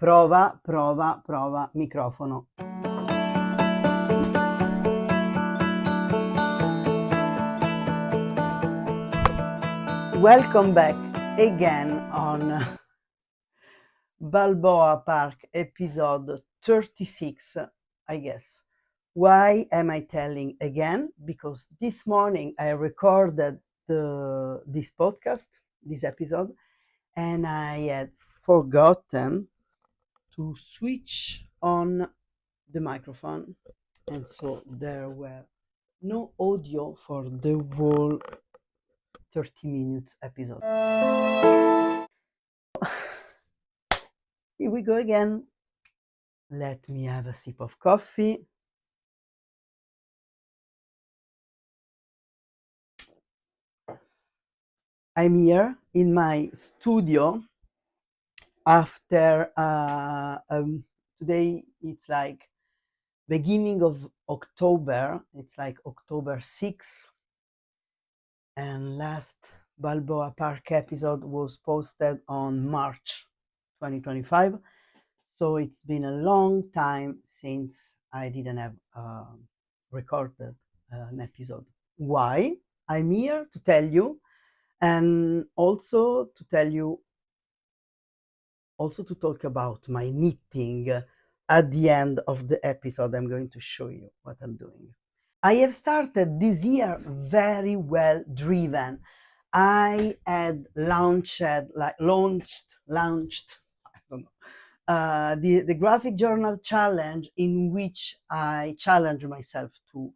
Prova, prova, prova, microfono. Welcome back again on Balboa Park episode 36, I guess. Why am I telling again? Because this morning I recorded this podcast, this episode, and I had forgotten to switch on the microphone, and so there were no audio for the whole 30 minutes episode. Here we go again. Let me have a sip of coffee. I'm here in my studio after today it's like beginning of October. It's like October 6th, and last Balboa Park episode was posted on March 2025. So it's been a long time since I didn't have recorded an episode. Why? I'm here to tell you, and also to talk about my knitting. At the end of the episode, I'm going to show you what I'm doing. I have started this year very well driven. I had launched, I don't know, the graphic journal challenge, in which I challenge myself to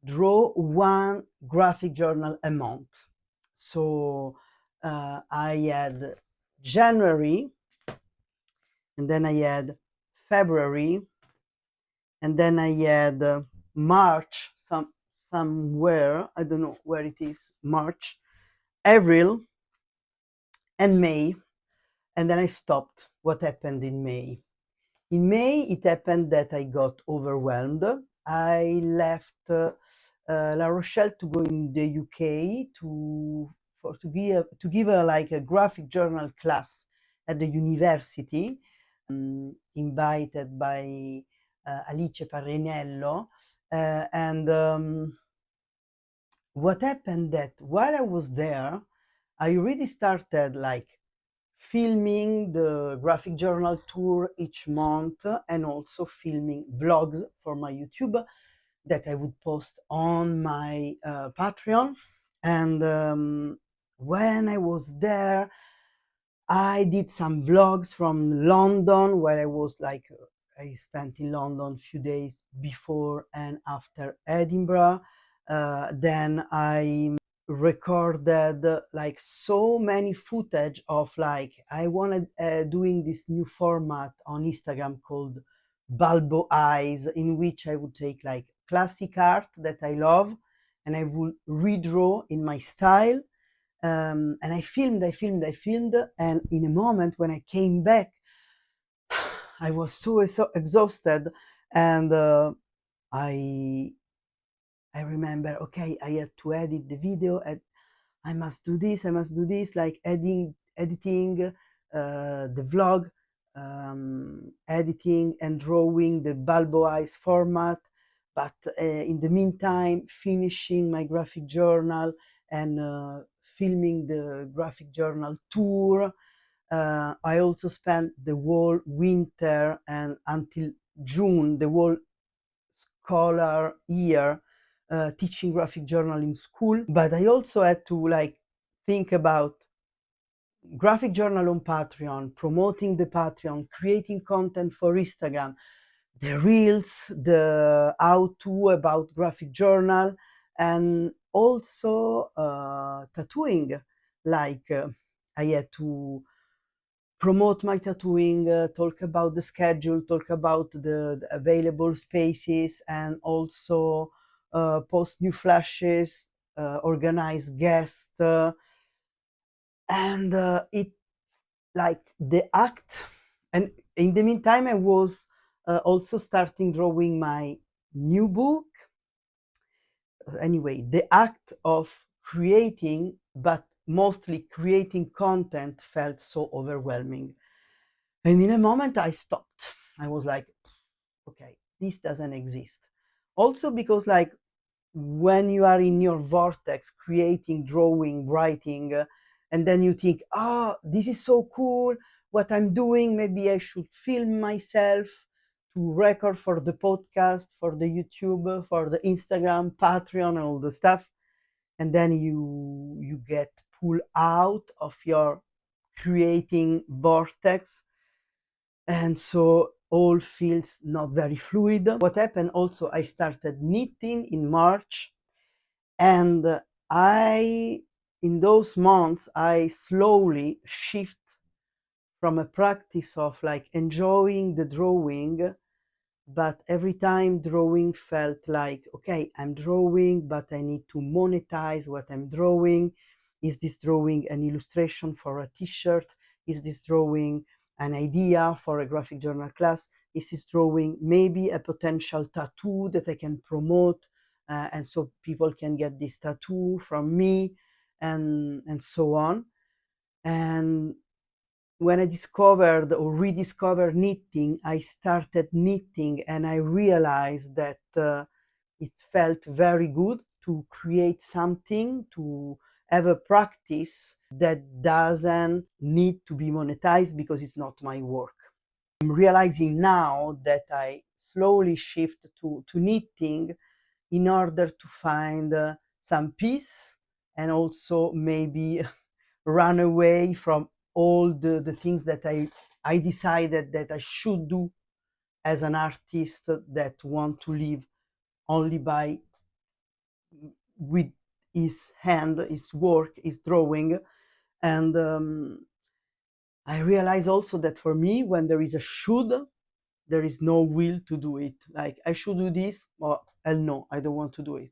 draw one graphic journal a month. So I had January, and then I had February, and then I had March, somewhere, I don't know where it is, March, April, and May, and then I stopped. What happened in May? In May, it happened that I got overwhelmed. I left La Rochelle to go in the UK to give a graphic journal class at the university, invited by Alice Parrinello, and what happened that while I was there, I already started filming the graphic journal tour each month, and also filming vlogs for my YouTube that I would post on my Patreon. And when I was there, I did some vlogs from London, where I spent in London a few days before and after Edinburgh. Then I recorded so many footage of I wanted doing this new format on Instagram called Balbo Eyes, in which I would take classic art that I love, and I would redraw in my style. And I filmed, and in a moment when I came back, I was so exhausted, and I remember, okay, I had to edit the video, and I must do this, like editing the vlog, editing and drawing the Balbo Eyes format, but in the meantime, finishing my graphic journal and filming the graphic journal tour. I also spent the whole winter and until June, the whole scholar year, teaching graphic journal in school. But I also had to think about graphic journal on Patreon, promoting the Patreon, creating content for Instagram, the reels, the how-to about graphic journal, and also tattooing. I had to promote my tattooing, talk about the schedule, talk about the available spaces, and also post new flashes, organize guests, and it the act. And in the meantime, I was also starting drawing my new book. Anyway, the act of creating, but mostly creating content, felt so overwhelming. And in a moment I stopped. I was like, okay, this doesn't exist. Also because like when you are in your vortex creating, drawing, writing, and then you think, oh, this is so cool what I'm doing, maybe I should film myself to record for the podcast, for the YouTube, for the Instagram, Patreon, and all the stuff. And then you get pulled out of your creating vortex, and so all feels not very fluid. What happened also, I started knitting in March, and I in those months I slowly shift from a practice of like enjoying the drawing, but every time drawing felt like, okay, I'm drawing, but I need to monetize what I'm drawing. Is this drawing an illustration for a t-shirt? Is this drawing an idea for a graphic journal class? Is this drawing maybe a potential tattoo that I can promote, and so people can get this tattoo from me, and so on. And when I discovered or rediscovered knitting, I started knitting, and I realized that it felt very good to create something, to have a practice that doesn't need to be monetized because it's not my work. I'm realizing now that I slowly shift to knitting in order to find some peace, and also maybe run away from all the things that I decided that I should do as an artist that want to live only by with his hand, his work, his drawing. And I realize also that for me, when there is a should, there is no will to do it. Like I should do this, or hell no, I don't want to do it.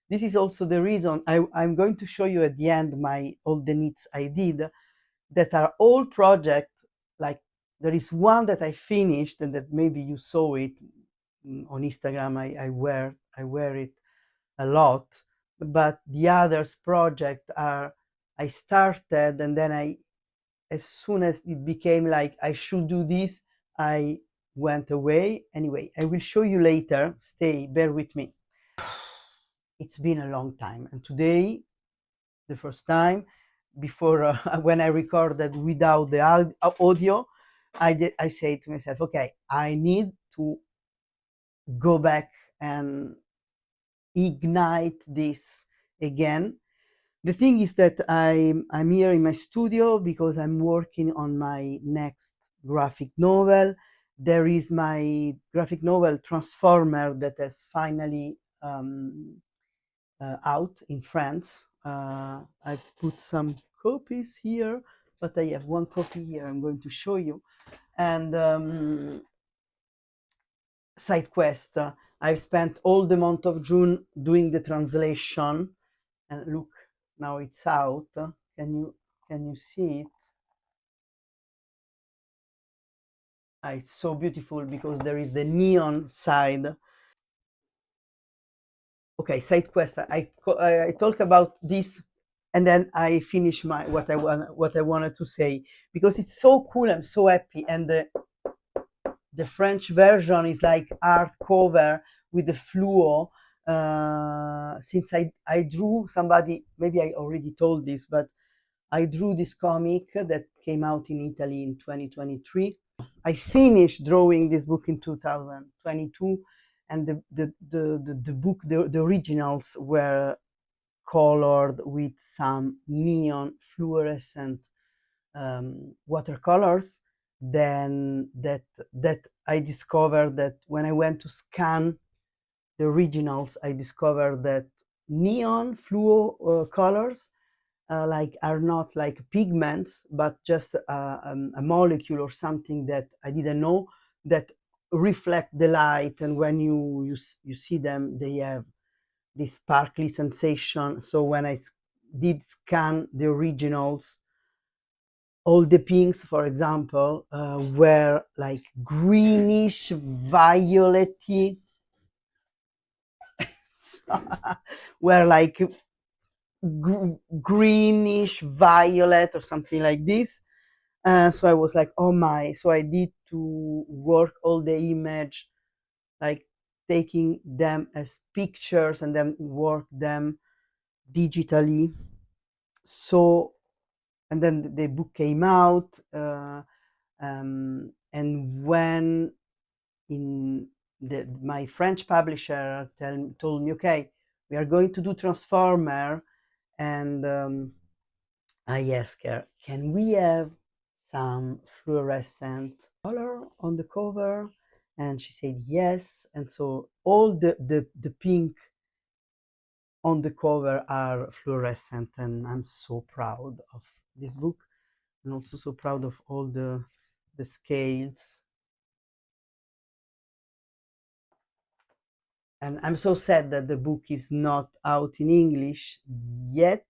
This is also the reason I'm going to show you at the end my all the knits I did, that are all projects. Like there is one that I finished, and that maybe you saw it on Instagram. I wear it a lot, but the others project are I started, and then as soon as it became like I should do this, I went away. Anyway, I will show you later. Stay, bear with me. It's been a long time, and today, the first time, before when I recorded without the audio, I say to myself, okay, I need to go back and ignite this again. The thing is that I'm here in my studio because I'm working on my next graphic novel. There is my graphic novel Transformer that has finally out in France. I've put some copies here, but I have one copy here I'm going to show you. And side quest, I've spent all the month of June doing the translation, and look, now it's out. Can you see it? It's so beautiful because there is the neon side. Okay, side quest. I talk about this, and then I finish my what I wanted to say, because it's so cool. I'm so happy, and the French version is like hardcover with the fluo. Since I drew somebody, maybe I already told this, but I drew this comic that came out in Italy in 2023. I finished drawing this book in 2022, and the book, the originals were colored with some neon fluorescent watercolors. Then that I discovered that when I went to scan the originals, I discovered that neon fluo colors like are not like pigments, but just a molecule or something that I didn't know, that reflect the light, and when you see them, they have this sparkly sensation. So when I did scan the originals, all the pinks, for example, were like greenish, violety, were like greenish violet or something like this. So I was like, oh my. So I did to work all the image, like taking them as pictures and then work them digitally. So, and then the book came out. And when in my French publisher told me, okay, we are going to do Transformer, and I asked her, can we have some fluorescent color on the cover? And she said yes. And so all the pink on the cover are fluorescent, and I'm so proud of this book, and also so proud of all the scales. And I'm so sad that the book is not out in English yet.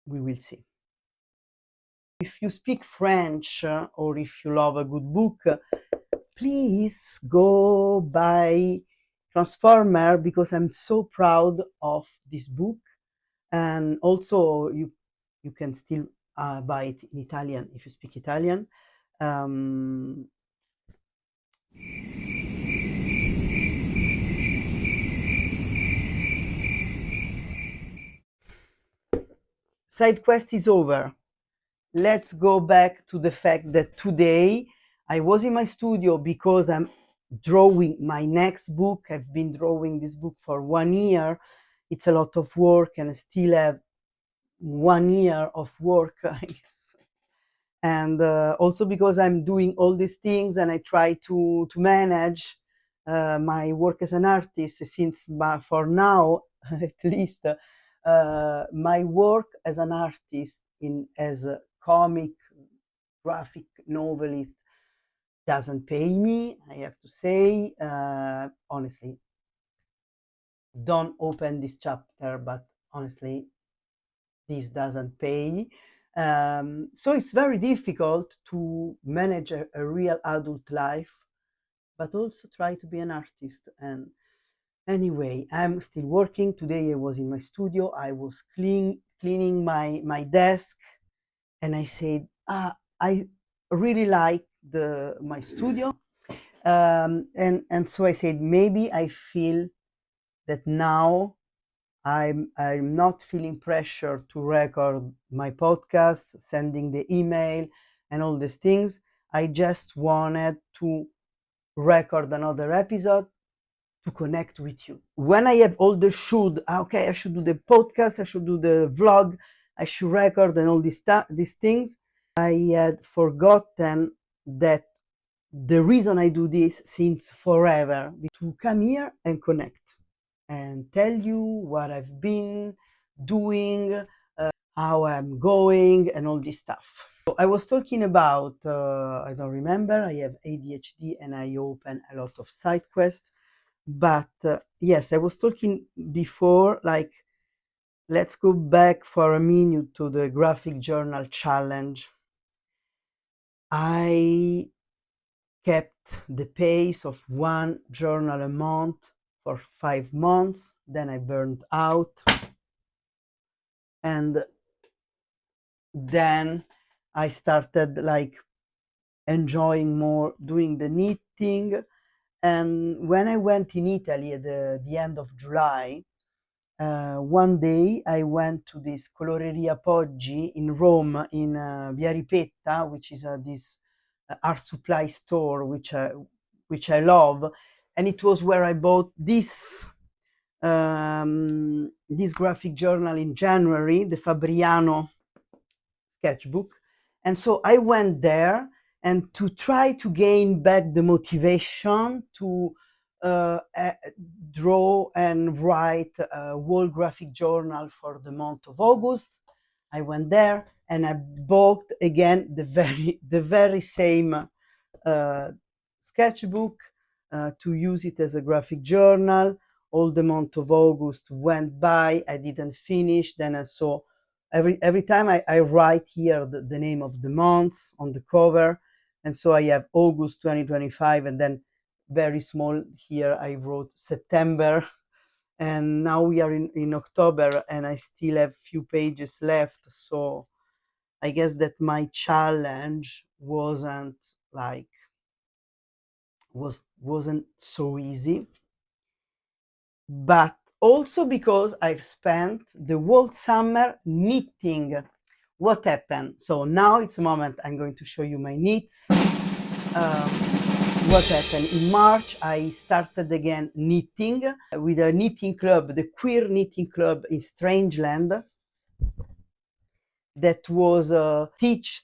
We will see. If you speak French or if you love a good book, please go buy Transformer, because I'm so proud of this book. And also you can still buy it in Italian if you speak Italian. Side quest is over. Let's go back to the fact that today I was in my studio because I'm drawing my next book. I've been drawing this book for 1 year. It's a lot of work, and I still have 1 year of work, I guess. And also because I'm doing all these things and I try to manage my work as an artist, since for now, at least, my work as an artist as a comic graphic novelist doesn't pay me, I have to say. Honestly, don't open this chapter, but honestly, this doesn't pay. So it's very difficult to manage a real adult life, but also try to be an artist. And anyway, I'm still working. Today I was in my studio. I was cleaning my desk, and I said, I really like my studio. And so I said, maybe I feel that now I'm not feeling pressure to record my podcast, sending the email and all these things. I just wanted to record another episode to connect with you. When I have all the okay, I should do the podcast, I should do the vlog, I should record and all these things, I had forgotten that the reason I do this since forever, to come here and connect and tell you what I've been doing, how I'm going, and all this stuff. So I was talking about, I don't remember, I have ADHD and I open a lot of side quests. But yes, I was talking before, like, let's go back for a minute to the graphic journal challenge. I kept the pace of one journal a month for 5 months. Then I burned out. And then I started like enjoying more doing the knitting. And when I went in Italy at the end of July, one day I went to this Coloreria Poggi in Rome, in Via Ripetta, which is this art supply store, which I love. And it was where I bought this graphic journal in January, the Fabriano sketchbook. And so I went there, and to try to gain back the motivation to draw and write a whole graphic journal for the month of August, I went there and I bought again the very same sketchbook to use it as a graphic journal. All the month of August went by, I didn't finish. Then I saw every time I write here the name of the months on the cover, and so I have August 2025, and then very small here I wrote September, and now we are in October, and I still have few pages left. So I guess that my challenge wasn't like wasn't so easy, but also because I've spent the whole summer knitting. What happened? So now it's a moment I'm going to show you my knits. What happened? In March, I started again knitting with a knitting club, the queer knitting club in Strangeland, that was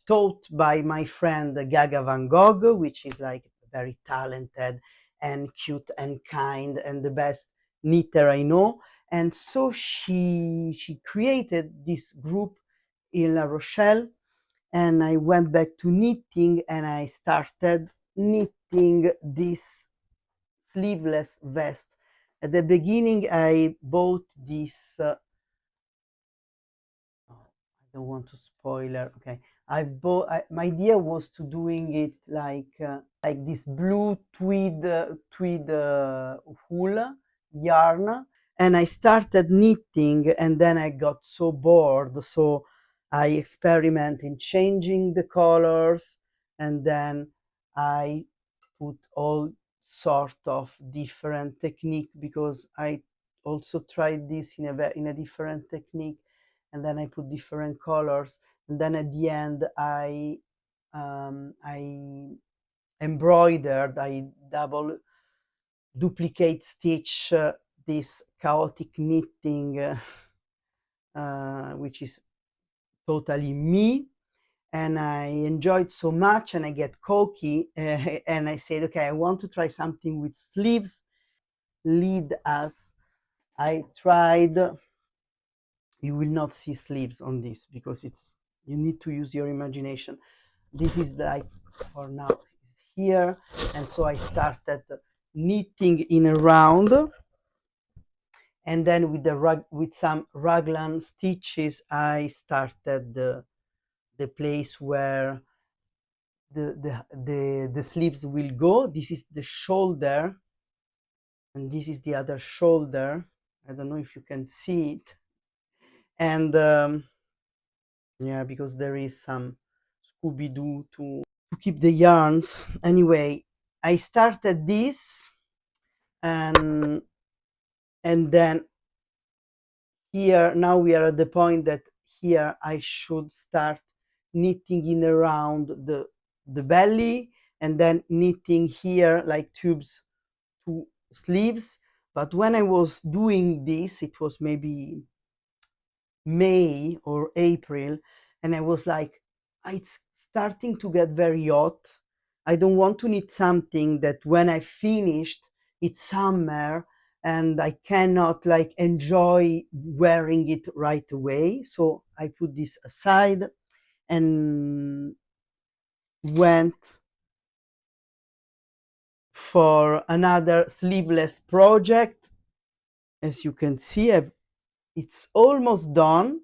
taught by my friend Gaga Van Gogh, which is like very talented and cute and kind and the best knitter I know. And so she created this group in La Rochelle, and I went back to knitting and I started knitting this sleeveless vest. At the beginning, I bought this. I don't want to spoiler. Okay, I've bought. My idea was to doing it like this blue tweed wool yarn, and I started knitting, and then I got so bored, so I experiment in changing the colors, and then I put all sort of different technique, because I also tried this in a different technique, and then I put different colors, and then at the end I embroidered, I double duplicate stitch this chaotic knitting, which is totally me, and I enjoyed so much, and I get cocky, and I said, okay, I want to try something with sleeves. Lead us. I tried. You will not see sleeves on this because you need to use your imagination. This is like, for now, is here, and so I started knitting in a round, and then with some raglan stitches I started the place where the sleeves will go. This is the shoulder, and this is the other shoulder. I don't know if you can see it, and yeah, because there is some Scooby-Doo to keep the yarns. Anyway, I started this, and then here now we are at the point that here I should start knitting in around the belly, and then knitting here like tubes to sleeves. But when I was doing this, it was maybe May or April, and I was like, it's starting to get very hot. I don't want to knit something that when I finished, it's summer and I cannot like enjoy wearing it right away. So I put this aside and went for another sleeveless project. As you can see, it's almost done.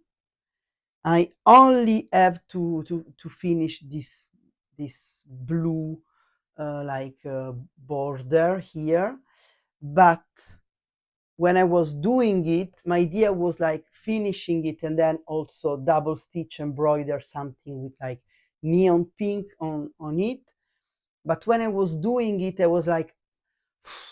I only have to finish this blue border here, but when I was doing it, my idea was like finishing it and then also double stitch embroider something with like neon pink on it. But when I was doing it, I was like,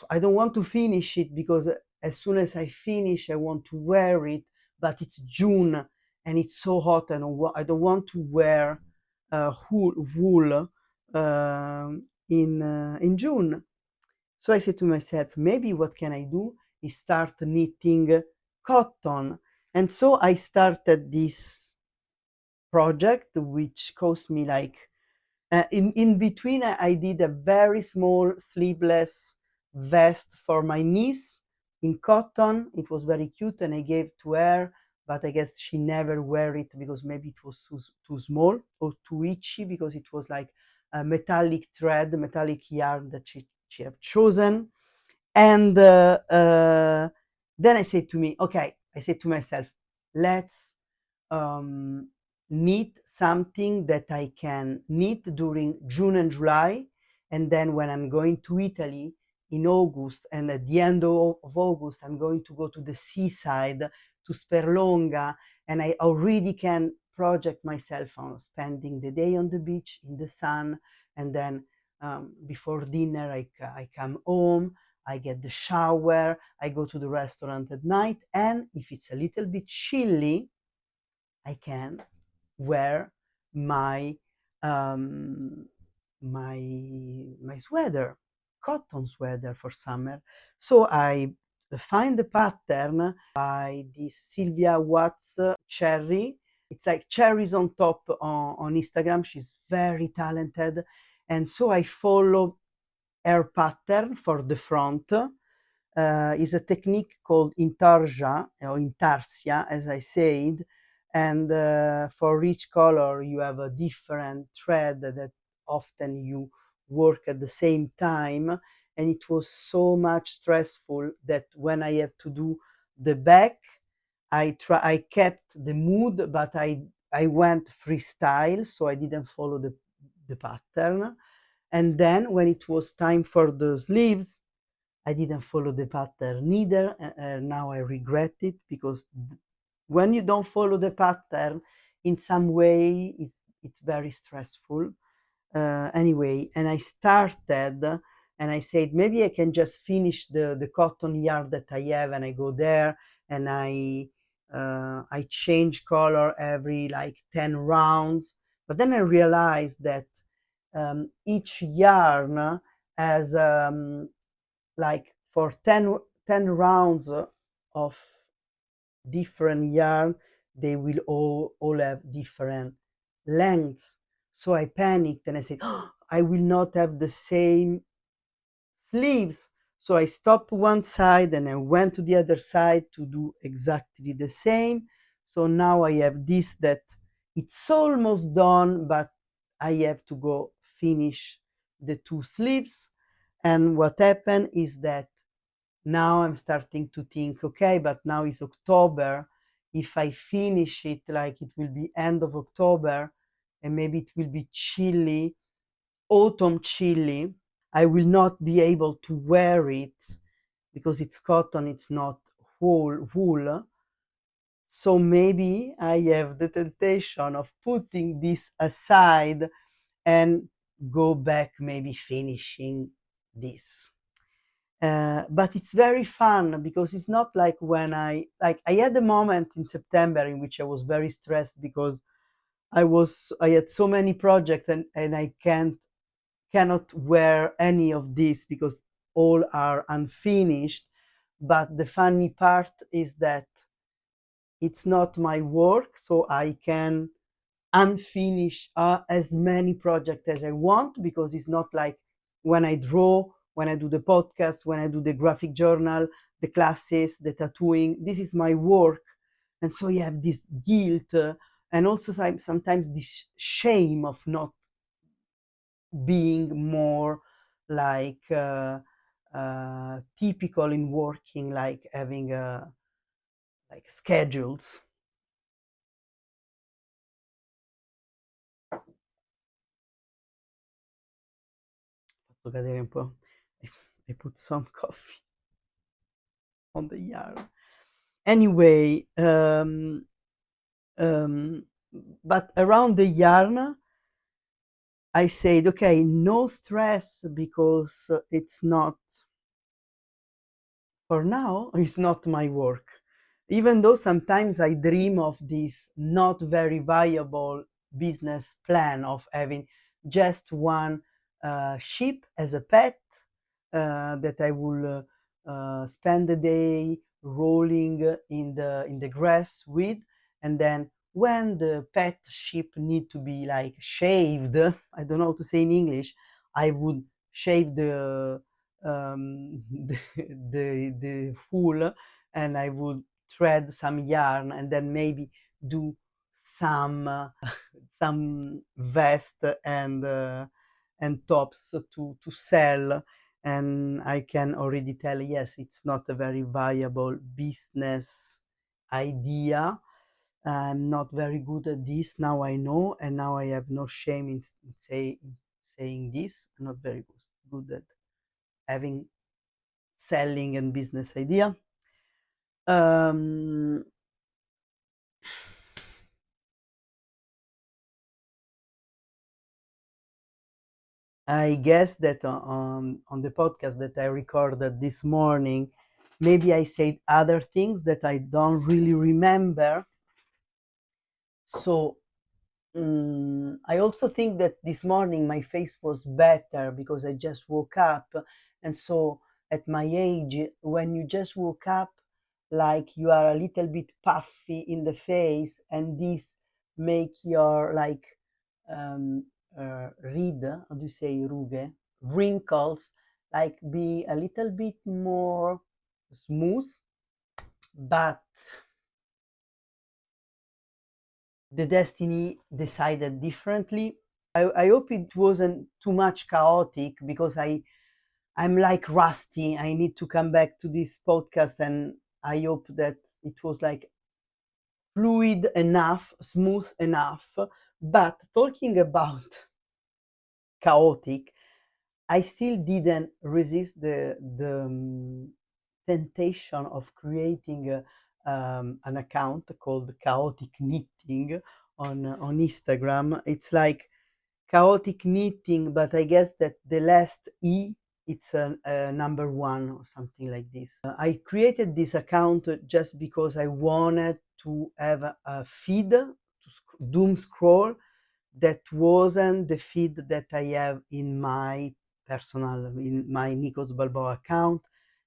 I don't want to finish it because as soon as I finish, I want to wear it. But it's June and it's so hot, and I don't want to wear wool in June. So I said to myself, maybe what can I do is start knitting cotton. And so I started this project, which cost me like in between. I did a very small sleeveless vest for my niece in cotton. It was very cute, and I gave to her, but I guess she never wear it because maybe it was too small or too itchy, because it was like a metallic thread, metallic yarn that she have chosen. And then I said to myself, let's um, knit something that I can knit during June and July. And then when I'm going to Italy in August, and at the end of August, I'm going to go to the seaside to Sperlonga, and I already can project myself on spending the day on the beach in the sun, and then before dinner I come home, I get the shower, I go to the restaurant at night, and if it's a little bit chilly, I can wear my um, my sweater, cotton sweater for summer. So I find the pattern by this Sylvia Watts cherry. It's like cherries on top on Instagram. She's very talented, and so I follow her pattern for the front. Is a technique called intarsia or intarsia, as I said. And for each color, you have a different thread that often you work at the same time. And it was so much stressful that when I have to do the back, I kept the mood, but I went freestyle, so I didn't follow the pattern. And then when it was time for the sleeves, I didn't follow the pattern neither. Now I regret it because when you don't follow the pattern, in some way, it's very stressful. Anyway, and I started and I said maybe I can just finish the cotton yarn that I have, and I go there and I change color every like 10 rounds. But then I realized that each yarn has like for 10 rounds of different yarn, they will all have different lengths. So I panicked and I said, oh, I will not have the same sleeves. So I stopped one side and I went to the other side to do exactly the same. So now I have this that it's almost done, but I have to go finish the two sleeves. And what happened is that now I'm starting to think, okay, but now it's October. If I finish it, like it will be end of October, and maybe it will be chilly, autumn chilly. I will not be able to wear it because it's cotton, it's not wool. So maybe I have the temptation of putting this aside and go back, maybe finishing this. But it's very fun because it's not like when I had a moment in September in which I was very stressed because I had so many projects, and I cannot wear any of these because all are unfinished. But the funny part is that it's not my work, so I can unfinish as many projects as I want, because it's not like when I draw, when I do the podcast, when I do the graphic journal, the classes, the tattooing. This is my work. And so you have this guilt and also sometimes this shame of not being more like typical in working, like having like schedules. Faccio cadere un po'. I put some coffee on the yarn. Anyway, um, but around the yarn, I said, okay, no stress because it's not, for now, it's not my work. Even though sometimes I dream of this not very viable business plan of having just one sheep as a pet that I will spend the day rolling in the grass with, and then when the pet sheep need to be like shaved, I don't know how to say in English, I would shave the wool, and I would thread some yarn and then maybe do some some vest and tops to sell. And I can already tell, yes, it's not a very viable business idea. I'm not very good at this, now I know, and now I have no shame in saying this. I'm not very good at having selling and business idea. Um, I guess that on the podcast that I recorded this morning, maybe I said other things that I don't really remember. So I also think that this morning my face was better because I just woke up. And so at my age, when you just woke up, like you are a little bit puffy in the face, and this make your like um, read, how do you say ruge, wrinkles, like be a little bit more smooth, but the destiny decided differently. I hope it wasn't too much chaotic because I'm like rusty. I need to come back to this podcast, and I hope that it was like fluid enough, smooth enough. But talking about chaotic, I still didn't resist the temptation of creating an account called Chaotic Knitting on Instagram. It's like chaotic knitting, but I guess that the last E it's a number one or something like this. I created this account just because I wanted to have a feed to doom scroll that wasn't the feed that I have in my in my Nicoz Balboa account,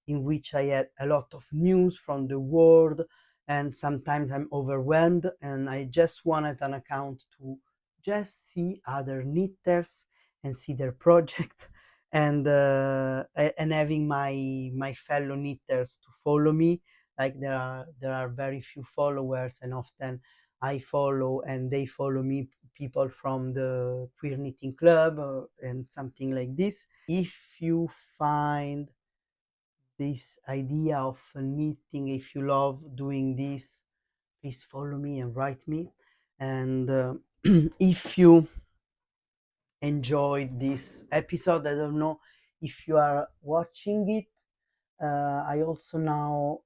in which I had a lot of news from the world, and sometimes I'm overwhelmed, and I just wanted an account to just see other knitters and see their project, and having my fellow knitters to follow me. Like there are very few followers, and often I follow and they follow me, people from the queer knitting club, and something like this. If you find this idea of knitting, if you love doing this, please follow me and write me. And if you enjoyed this episode, I don't know if you are watching it, I also now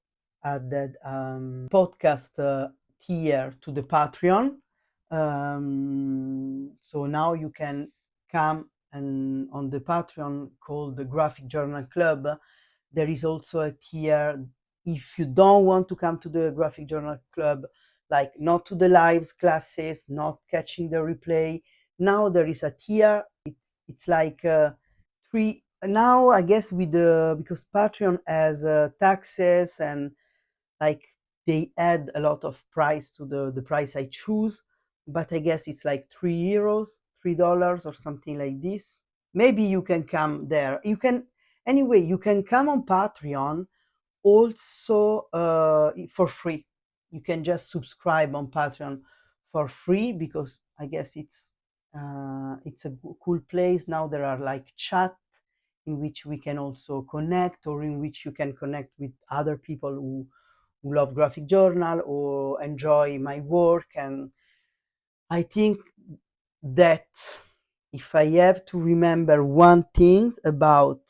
added podcast tier to the Patreon. So now you can come, and on the Patreon called the Graphic Journal Club, there is also a tier if you don't want to come to the Graphic Journal Club, like not to the lives classes, not catching the replay. Now there is a tier. It's like three now, I guess, with the because Patreon has taxes, and like they add a lot of price to the price I choose, but I guess it's like €3, $3 or something like this. Maybe you can come there. You can anyway. You can come on Patreon also for free. You can just subscribe on Patreon for free because I guess it's a cool place. Now there are like chat in which we can also connect, or in which you can connect with other people who love graphic journal or enjoy my work. And I think that if I have to remember one thing about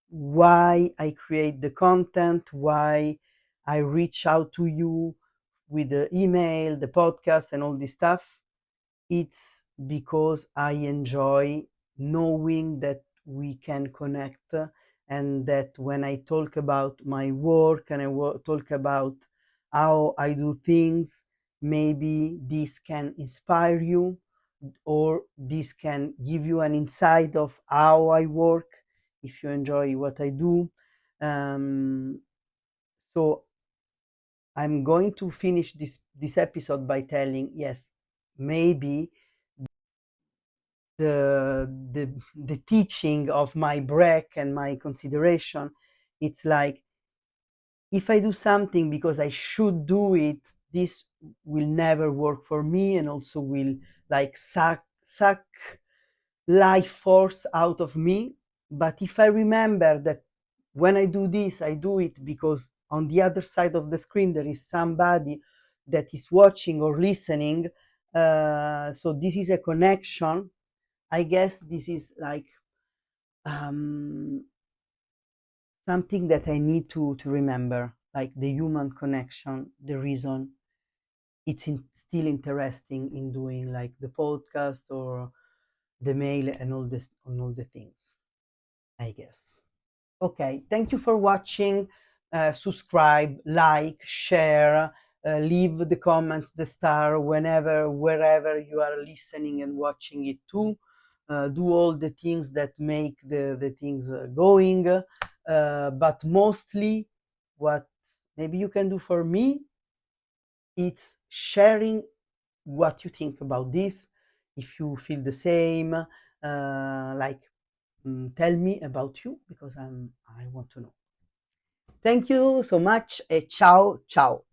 why I create the content, why I reach out to you with the email, the podcast, and all this stuff, it's because I enjoy knowing that we can connect, and that when I talk about my work and talk about how I do things, maybe this can inspire you, or this can give you an insight of how I work if you enjoy what I do. Um, so I'm going to finish this episode by telling, yes, maybe the teaching of my break and my consideration, it's like if I do something because I should do it, this will never work for me, and also will like suck life force out of me. But if I remember that when I do this, I do it because on the other side of the screen there is somebody that is watching or listening, so this is a connection. I guess this is like um, something that I need to remember, like the human connection, the reason it's still interesting in doing like the podcast, or the mail and all the things, I guess. Okay, thank you for watching. Subscribe, like, share, leave the comments, the star, whenever, wherever you are listening and watching it too. Do all the things that make the things going. But mostly, what maybe you can do for me, it's sharing what you think about this. If you feel the same, like tell me about you, because I want to know. Thank you so much. Ciao, ciao.